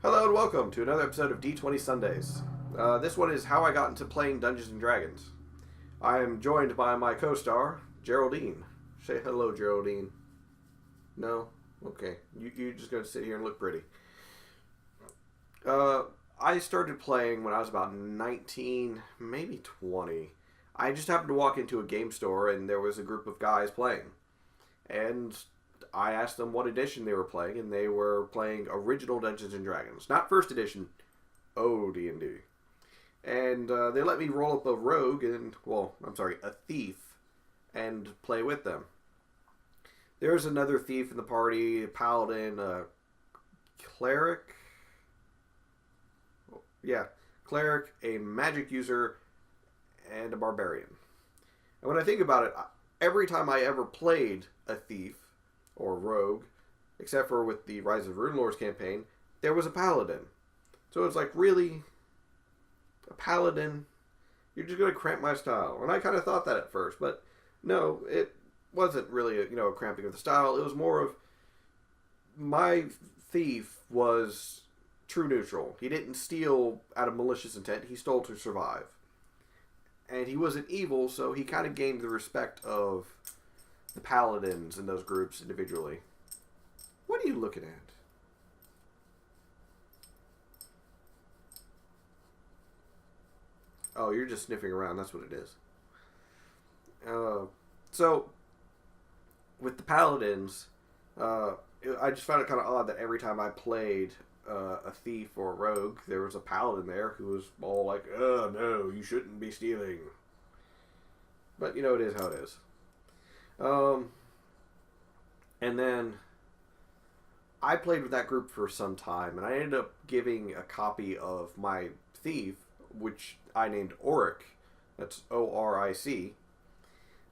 Hello and welcome to another episode of D20 Sundays. This one is how I got into playing Dungeons and Dragons. I am joined by my co-star, Geraldine. Say hello, Geraldine. No? Okay. You're just going to sit here and look pretty. I started playing when I was about 19, maybe 20. I just happened to walk into a game store and there was a group of guys playing. And I asked them what edition they were playing, and they were playing original Dungeons and Dragons, not first edition, D&D. And they let me roll up a rogue a thief, and play with them. There's another thief in the party, a paladin, a cleric, a magic user, and a barbarian. And when I think about it, every time I ever played a thief or rogue, except for with the Rise of Runelords campaign, there was a paladin. So it's like, really? A paladin? You're just going to cramp my style. And I kind of thought that at first, but no, it wasn't really a cramping of the style. It was more of, my thief was true neutral. He didn't steal out of malicious intent. He stole to survive. And he wasn't evil, so he kind of gained the respect of the paladins in those groups individually. What are you looking at? Oh, you're just sniffing around. That's what it is. So, with the paladins, I just found it kind of odd that every time I played a thief or a rogue, there was a paladin there who was all like, "Oh no, you shouldn't be stealing." But it is how it is. And then I played with that group for some time, and I ended up giving a copy of my thief, which I named Oric, that's O-R-I-C,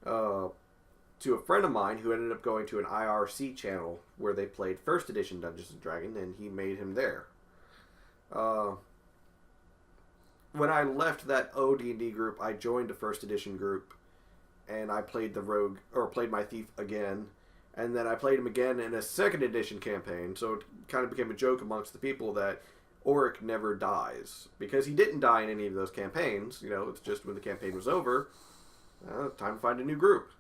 to a friend of mine who ended up going to an IRC channel where they played first edition Dungeons & Dragons, and he made him there. When I left that OD&D group, I joined a first edition group, and I played played my thief again, and then I played him again in a second edition campaign, so it kind of became a joke amongst the people that Oric never dies, because he didn't die in any of those campaigns. It's just when the campaign was over, time to find a new group,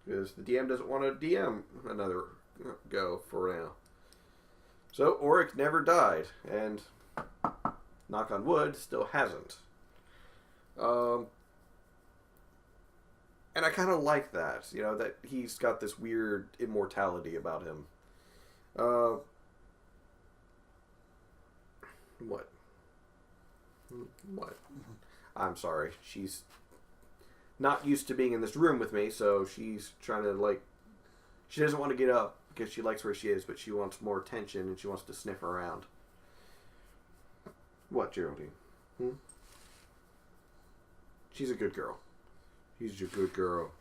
because the DM doesn't want to DM another go for now. So Oric never died, and knock on wood, still hasn't. And I kind of like that, that he's got this weird immortality about him. What? What? I'm sorry. She's not used to being in this room with me, so she's trying to, she doesn't want to get up because she likes where she is, but she wants more attention and she wants to sniff around. What, Geraldine? She's a good girl. She's a good girl.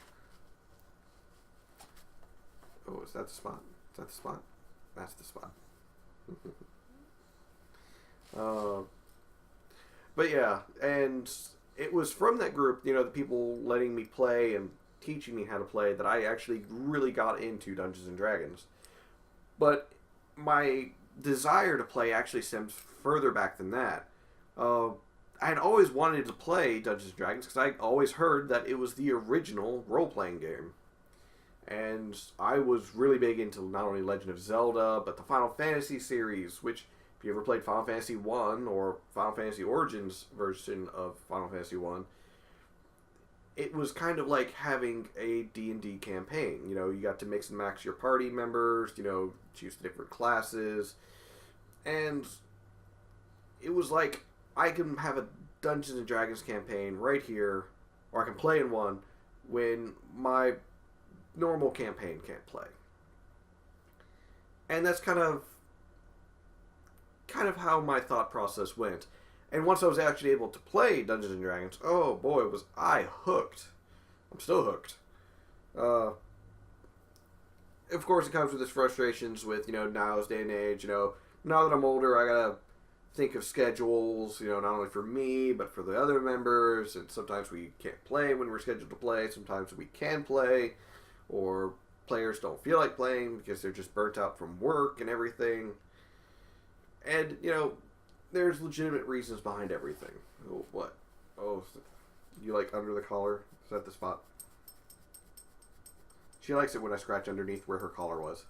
Oh, is that the spot? Is that the spot? That's the spot. But yeah, and it was from that group, the people letting me play and teaching me how to play, that I actually really got into Dungeons and Dragons. But my desire to play actually stems further back than that. I had always wanted to play Dungeons & Dragons because I always heard that it was the original role-playing game. And I was really big into not only Legend of Zelda, but the Final Fantasy series, which, if you ever played Final Fantasy 1 or Final Fantasy Origins version of Final Fantasy 1, it was kind of like having a D&D campaign. You got to mix and match your party members, choose different classes. And it was like, I can have a Dungeons & Dragons campaign right here, or I can play in one, when my normal campaign can't play. And that's kind of how my thought process went. And once I was actually able to play Dungeons & Dragons, oh boy, was I hooked. I'm still hooked. Of course, it comes with its frustrations with, now's day and age, now that I'm older, I gotta think of schedules, not only for me, but for the other members, and sometimes we can't play when we're scheduled to play, sometimes we can play, or players don't feel like playing because they're just burnt out from work and everything. And, you know, there's legitimate reasons behind everything. Oh, what? Oh, you like under the collar? Is that the spot? She likes it when I scratch underneath where her collar was.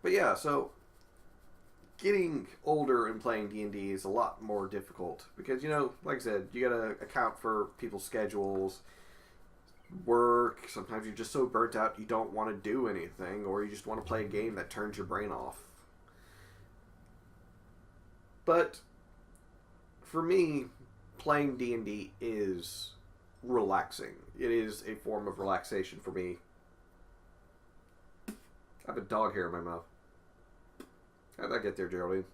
But yeah, so getting older and playing D&D is a lot more difficult because, you know, like I said, you gotta account for people's schedules, work. Sometimes you're just so burnt out you don't want to do anything, or you just want to play a game that turns your brain off. But for me, playing D&D is relaxing. It is a form of relaxation for me. I have a dog hair in my mouth. How'd that get there, Geraldine?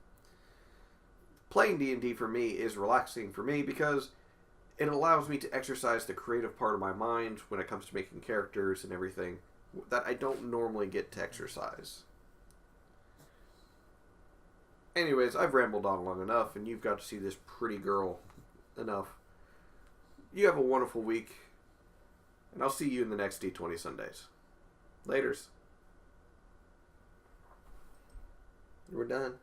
Playing D&D for me is relaxing for me because it allows me to exercise the creative part of my mind when it comes to making characters and everything that I don't normally get to exercise. Anyways, I've rambled on long enough, and you've got to see this pretty girl enough. You have a wonderful week, and I'll see you in the next D20 Sundays. Laters. We're done.